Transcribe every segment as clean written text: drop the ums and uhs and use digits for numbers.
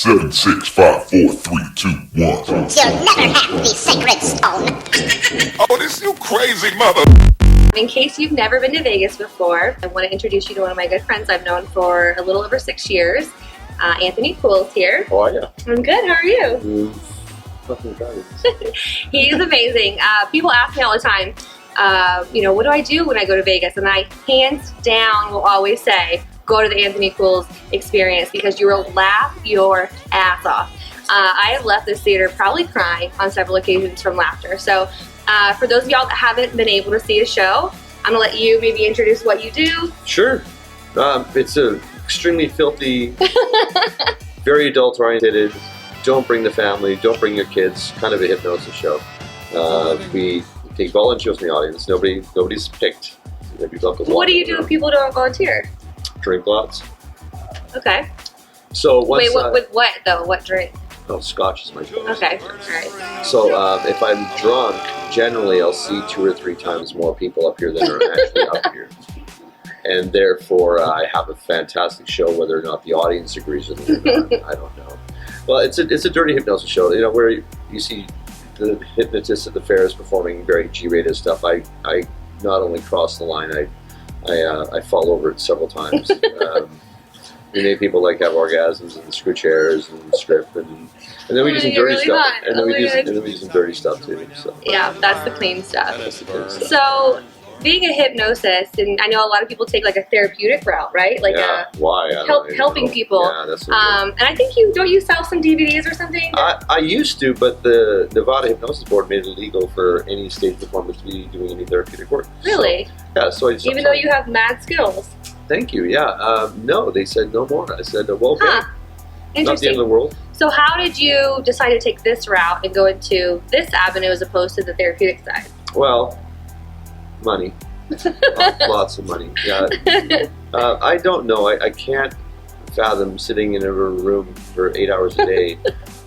7, 6, 5, 4, 3, 2, 1. You'll never have the sacred stone. Oh, this you crazy mother. In case you've never been to Vegas before, I want to introduce you to one of my good friends I've known for a little over 6 years. Anthony Poole's here. How are you? I'm good, how are you? Fucking great. He's amazing. People ask me all the time, what do I do when I go to Vegas? And I hands down will always say, go to the Anthony Poole's experience because you will laugh your ass off. I have left this theater probably crying on several occasions from laughter. So for those of y'all that haven't been able to see a show, I'm going to let you maybe introduce what you do. Sure. It's a extremely filthy, very adult-oriented, don't bring the family, don't bring your kids, kind of a hypnosis show. We take volunteers from the audience. Nobody's picked. What do you do if people don't volunteer? Drink lots. Okay. So once, Wait, with what though? What drink? Oh, scotch is my drink. Okay, all right. So if I'm drunk, generally I'll see 2 or 3 times more people up here than are actually up here. And therefore I have a fantastic show, whether or not the audience agrees with me or not, I don't know. Well, it's a dirty hypnosis show, where you see the hypnotists at the fairs performing very G-rated stuff. I not only cross the line, I fall over it several times. We made people have orgasms and screw chairs and strip, and then we do some dirty stuff. And then we do some dirty stuff too. So. Yeah, that's the clean stuff. That's the clean stuff. So, being a hypnotist, and I know a lot of people take a therapeutic route, right? Why? Helping people. Yeah, that's and I think don't you sell some DVDs or something? I used to, but the Nevada Hypnosis Board made it illegal for any stage performer to be doing any therapeutic work. Really? So I even though you have mad skills. Thank you. Yeah. No, they said no more. I said, well, okay. Huh. Interesting. Not the end of the world. So how did you decide to take this route and go into this avenue as opposed to the therapeutic side? Well, money. Lots of money. Yeah. I don't know. I can't fathom sitting in a room for 8 hours a day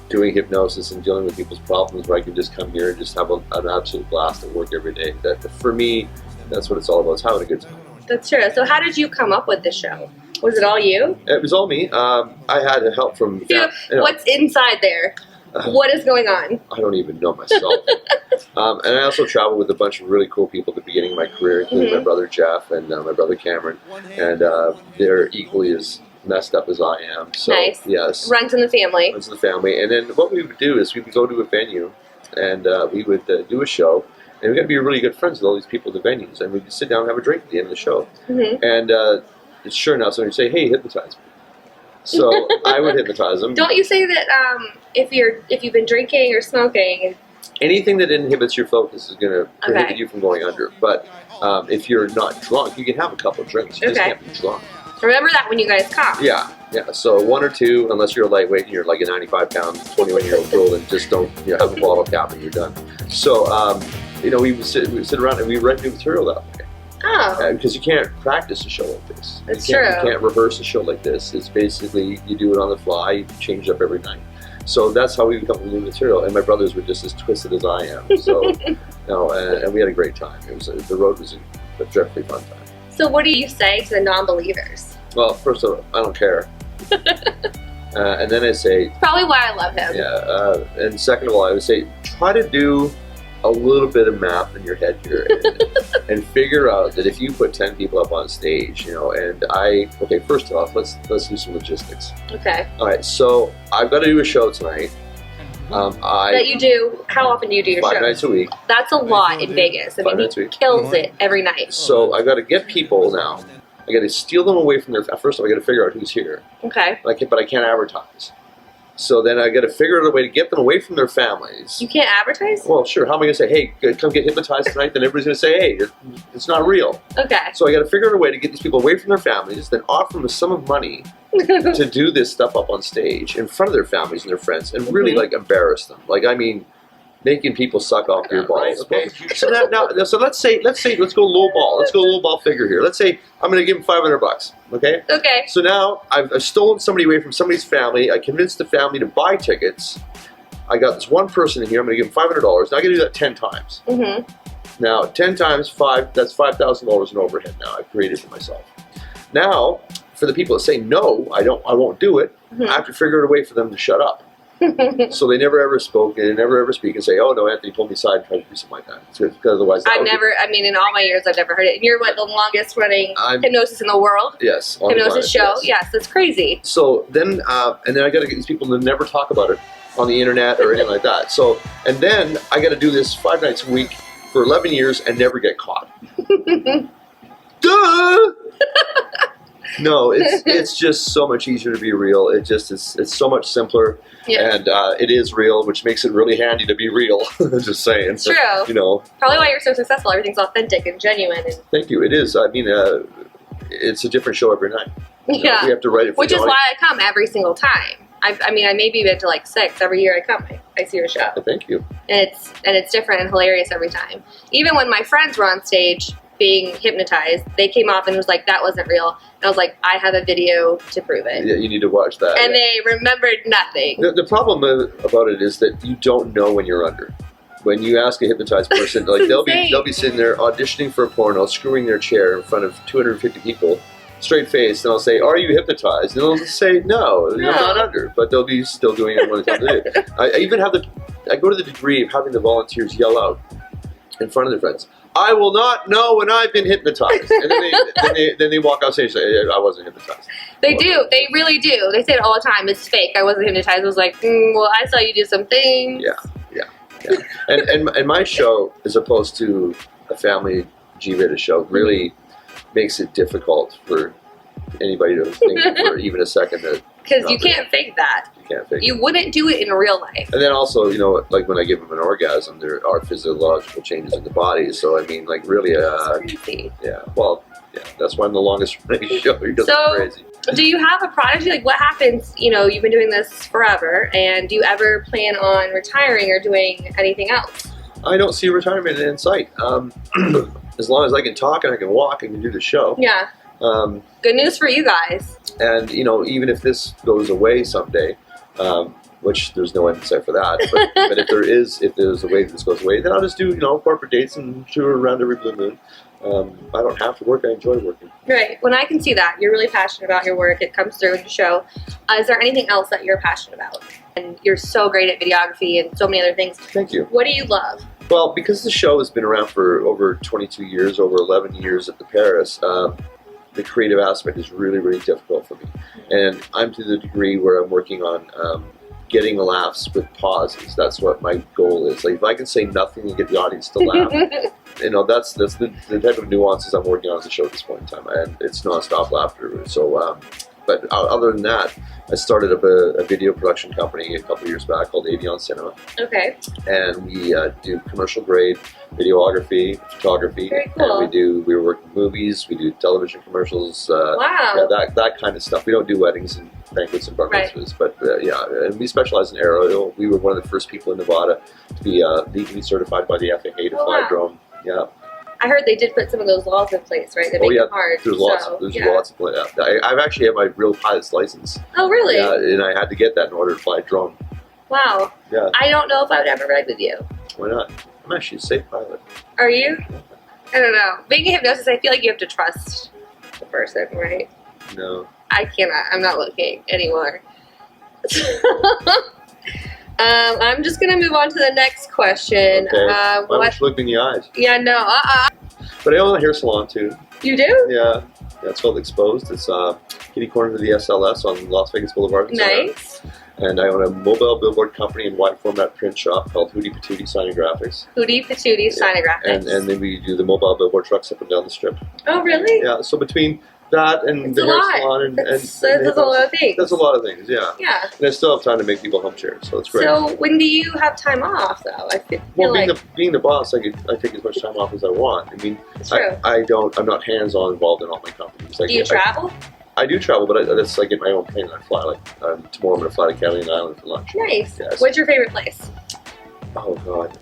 doing hypnosis and dealing with people's problems where I can just come here and just have an absolute blast at work every day. For me, that's what it's all about. It's having a good time. That's true. So how did you come up with this show? Was it all you? It was all me. I had help from... What's inside there? What is going on? I don't even know myself. And I also traveled with a bunch of really cool people at the beginning of my career, including my brother Jeff and my brother Cameron. And they're equally as messed up as I am. So, nice. Yes. Runs in the family. Runs in the family. And then what we would do is we would go to a venue and we would do a show. And we got to be really good friends with all these people at the venues. And we'd sit down and have a drink at the end of the show. And sure enough, somebody would say, hey, hypnotize me. So I would hypnotize them. Don't you say that if you've been drinking or smoking? Anything that inhibits your focus is going to prohibit you from going under. But if you're not drunk, you can have a couple of drinks. You just can't be drunk. Remember that when you guys come. Yeah. So 1 or 2, unless you're a lightweight and you're like a 95-pound, 21-year-old girl, and just don't have a bottle cap and you're done. So we would sit around and we write new material that way. Oh. Because you can't practice a show like this. That's true. You can't rehearse a show like this. It's basically you do it on the fly. You change it up every night. So that's how we come up with new material. And my brothers were just as twisted as I am. So, and we had a great time. The road was a dreadfully fun time. So what do you say to the non-believers? Well, first of all, I don't care. And then I say... Probably why I love him. Yeah. And second of all, I would say try to do a little bit of math in your head here and figure out that if you put 10 people up on stage, okay, first off, let's do some logistics. Okay. All right, so I've got to do a show tonight. That you do, how often do you do your show? 5 nights a week. That's a lot in Vegas. I mean, he kills it every night. So I've got to get people now. I got to steal them away from their, first of all, I got to figure out who's here. Okay. But I can't advertise. So then I got to figure out a way to get them away from their families. You can't advertise? Well, sure. How am I going to say, hey, come get hypnotized tonight? Then everybody's going to say, hey, it's not real. Okay. So I got to figure out a way to get these people away from their families, then offer them a sum of money to do this stuff up on stage in front of their families and their friends, and really embarrass them. Making people suck off your balls. Okay. So let's go low ball. Let's go low ball figure here. Let's say I'm going to give them $500. Okay. Okay. So now I've stolen somebody away from somebody's family. I convinced the family to buy tickets. I got this one person in here. I'm going to give them $500. Now I got to do that 10 times. Now 10 times 5. That's $5,000 in overhead. Now I've created for myself. Now for the people that say no, I won't do it. Mhm. I have to figure out a way for them to shut up. So they never ever spoke, and they never ever speak and say, "Oh no, Anthony pulled me aside and tried to do something like that." Because otherwise, I've never. I mean, in all my years, I've never heard it. And you're what, the longest running hypnosis in the world? Yes, on the Hypnosis planet, show. Yes, that's crazy. So then, and then I got to get these people to never talk about it on the internet or anything like that. So, and then I got to do this 5 nights a week for 11 years and never get caught. Duh! No, it's just so much easier to be real. It's so much simpler, and it is real, which makes it really handy to be real. Just saying. It's true. You know, probably why you're so successful. Everything's authentic and genuine. And thank you. It is. I mean, it's a different show every night. Yeah, we have to write it. Which is why I come every single time. I mean, I maybe been to like 6 every year. I come. I see your show. Thank you. And it's different and hilarious every time. Even when my friends were on stage being hypnotized, they came off and was like, "That wasn't real." And I was like, "I have a video to prove it." Yeah, you need to watch that. And they remembered nothing. The problem about it is that you don't know when you're under. When you ask a hypnotized person, like they'll be sitting there auditioning for a porno, screwing their chair in front of 250 people, straight face, and I'll say, "Are you hypnotized?" And they'll say, "No, I'm not under," but they'll be still doing it when it's time to do it. I even have I go to the degree of having the volunteers yell out in front of their friends, "I will not know when I've been hypnotized." And then they walk out stage and say, "I wasn't hypnotized." They do. They really do. They say it all the time. It's fake. I wasn't hypnotized. I was like, well, I saw you do some things. Yeah. And my show, as opposed to a family G-rated show, really makes it difficult for anybody to think for even a second that. Because you can't fake that. You can't fake it. You wouldn't do it in real life. And then also, you know, like when I give them an orgasm, there are physiological changes in the body. So, I mean, like really, crazy. Yeah, well, yeah, that's why I'm the longest running show. You're just crazy. Do you have a prodigy? Like, what happens? You know, you've been doing this forever, and do you ever plan on retiring or doing anything else? I don't see retirement in sight. As long as I can talk and I can walk and can do the show. Yeah. Good news for you guys. And, you know, even if this goes away someday, which there's no end in sight for that, but if there's a way that this goes away, then I'll just do, you know, corporate dates and tour around every blue moon. I don't have to work. I enjoy working. Right. When I can see that, you're really passionate about your work. It comes through in your show. Is there anything else that you're passionate about? And you're so great at videography and so many other things. Thank you. What do you love? Well, because the show has been around for over 22 years, over 11 years at the Paris, the creative aspect is really, really difficult for me. And I'm to the degree where I'm working on getting laughs with pauses. That's what my goal is. Like, if I can say nothing and get the audience to laugh, you know, that's the type of nuances I'm working on the show at this point in time. And it's nonstop laughter. So, but other than that, I started up a video production company a couple of years back called Cinema. Okay. And we do commercial grade videography, photography. Very cool. And we work with movies, we do television commercials. Wow. Yeah, that kind of stuff. We don't do weddings and banquets and bar mitzvahs, but yeah, and we specialize in aero. We were one of the first people in Nevada to be legally certified by the FAA to fly a drone. Yeah. I heard they did put some of those laws in place, right? They make it hard. There's lots of I've actually had my real pilot's license. Oh, really? Yeah, and I had to get that in order to fly a drone. Wow. Yeah. I don't know if I would ever ride with you. Why not? I'm actually a safe pilot. Are you? I don't know. Being a hypnosis, I feel like you have to trust the person, right? No. I cannot. I'm not looking anymore. I'm just going to move on to the next question. Okay. Why don't you look me in the eyes? Yeah, no. But I own a hair salon, too. You do? Yeah. It's called Exposed. It's kitty corner to the SLS on Las Vegas Boulevard. Nice. And I own a mobile billboard company and wide format print shop called Hootie Patootie Sign and Graphics. Hootie Patootie Sign and Graphics. And then we do the mobile billboard trucks up and down the strip. Oh, really? Yeah, so between that and the hair salon that's a lot of things. That's a lot of things, yeah. Yeah. And I still have time to make people home chairs, so it's great. So when do you have time off, though? I feel being the boss, I take as much time off as I want. I mean, true. I'm not hands-on involved in all my companies. Do you travel? I do travel, but that's I get my own plane and I fly. Like tomorrow, I'm going to fly to Catalina Island for lunch. Nice. Yes. What's your favorite place? Oh God,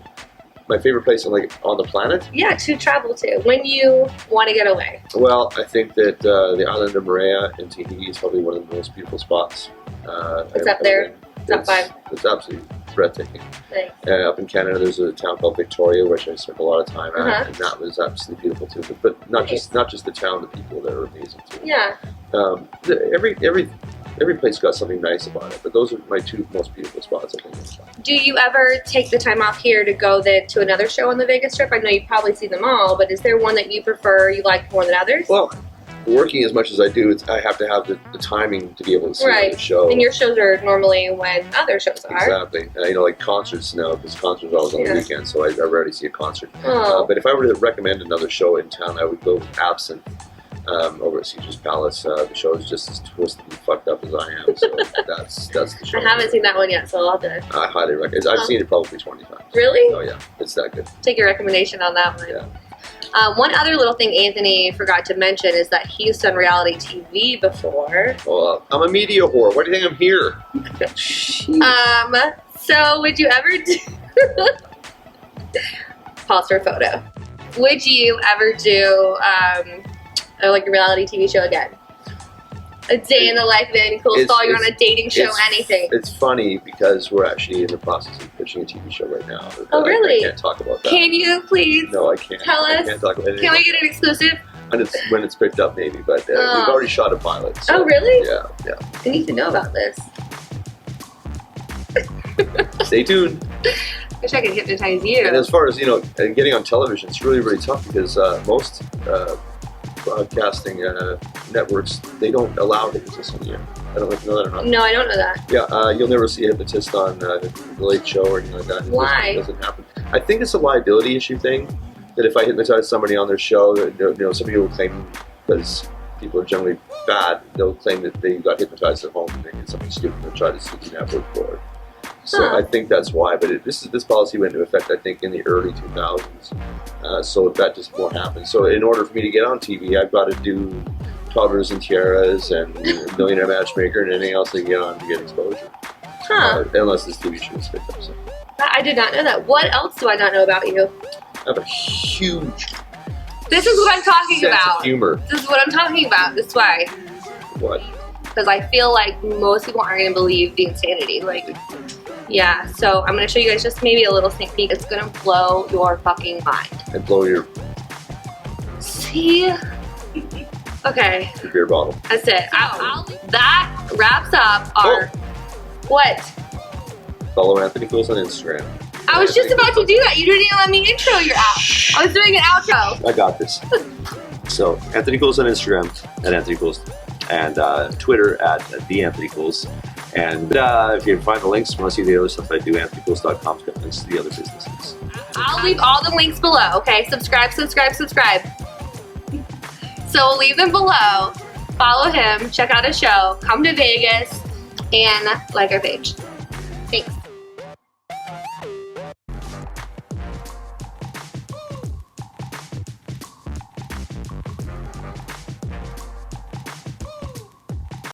my favorite place on the planet? Yeah, to travel to when you want to get away. Well, I think that the island of Moorea in Tahiti is probably one of the most beautiful spots. It's up there. Top 5. It's absolutely breathtaking. Nice. Up in Canada, there's a town called Victoria, which I spent a lot of time at, and that was absolutely beautiful too. But not just the town, the people there are amazing too. Yeah. Every every place got something nice about it. But those are my two most beautiful spots, I think. Do you ever take the time off here to go then to another show on the Vegas Strip? I know you probably see them all, but is there one that you prefer, you like more than others? Well, working as much as I do, I have to have the timing to be able to see the show. And your shows are normally when other shows are. Exactly. And, like concerts now, because concerts are always on the weekend, so I rarely see a concert. Oh. But if I were to recommend another show in town, I would go with Absinthe. Over at Caesar's Palace. The show is just as twisted and fucked up as I am, so that's the show. I haven't seen that one yet, so I'll have to. I highly recommend it. I've seen it probably 20 times. Really? Oh yeah, it's that good. Take your recommendation on that one. Yeah. One other little thing Anthony forgot to mention is that he's done reality TV before. Well, I'm a media whore. Why do you think I'm here? So would you ever do... Pause for a photo. Would you ever do like a reality TV show again? A day in the life of Anthony Cool, you're on a dating show, anything. It's funny because we're actually in the process of pitching a TV show right now. Oh, really? I can't talk about that. Can you please? No, I can't. Tell us. I can't talk about anything. Can we get an exclusive? When it's picked up, maybe. But we've already shot a pilot. So, oh, really? Yeah. I need to know about this. Stay tuned. Wish I could hypnotize you. And as far as, getting on television, it's really, really tough because most broadcasting networks, they don't allow hypnotists on the air. I don't know if you know that or not. No, I don't know that. Yeah, you'll never see a hypnotist on The Late Show or anything like that. Why? It doesn't happen. I think it's a liability issue thing, that if I hypnotize somebody on their show, somebody will claim, because people are generally bad, they'll claim that they got hypnotized at home and they did something stupid and try to sue the network for it. So I think that's why, but this policy went into effect, I think, in the early 2000s. So that just won't happen. So in order for me to get on TV, I've got to do Toddlers and Tiaras and Millionaire Matchmaker and anything else I can get on to get exposure. Unless this TV show is picked up. So. I did not know that. What else do I not know about you? I have a huge This is what I'm talking sense about. of humor. This is what I'm talking about. This way. What? Because I feel like most people aren't going to believe the insanity. Yeah, so I'm going to show you guys just maybe a little sneak peek. It's going to blow your fucking mind. And blow your See? Okay. beer bottle. That's it. That wraps up our... What? Follow Anthony Cool on Instagram. I was just about to do that. You didn't even let me intro your app. I was doing an outro. I got this. So, Anthony Cools on Instagram at Anthony Cools, and Twitter at the Anthony Cools. And if you find the links, you want to see the other stuff I do, anthonycools.com, got links to the other businesses. I'll leave all the links below, okay? Subscribe. So leave them below. Follow him. Check out his show. Come to Vegas. And like our page. Thanks.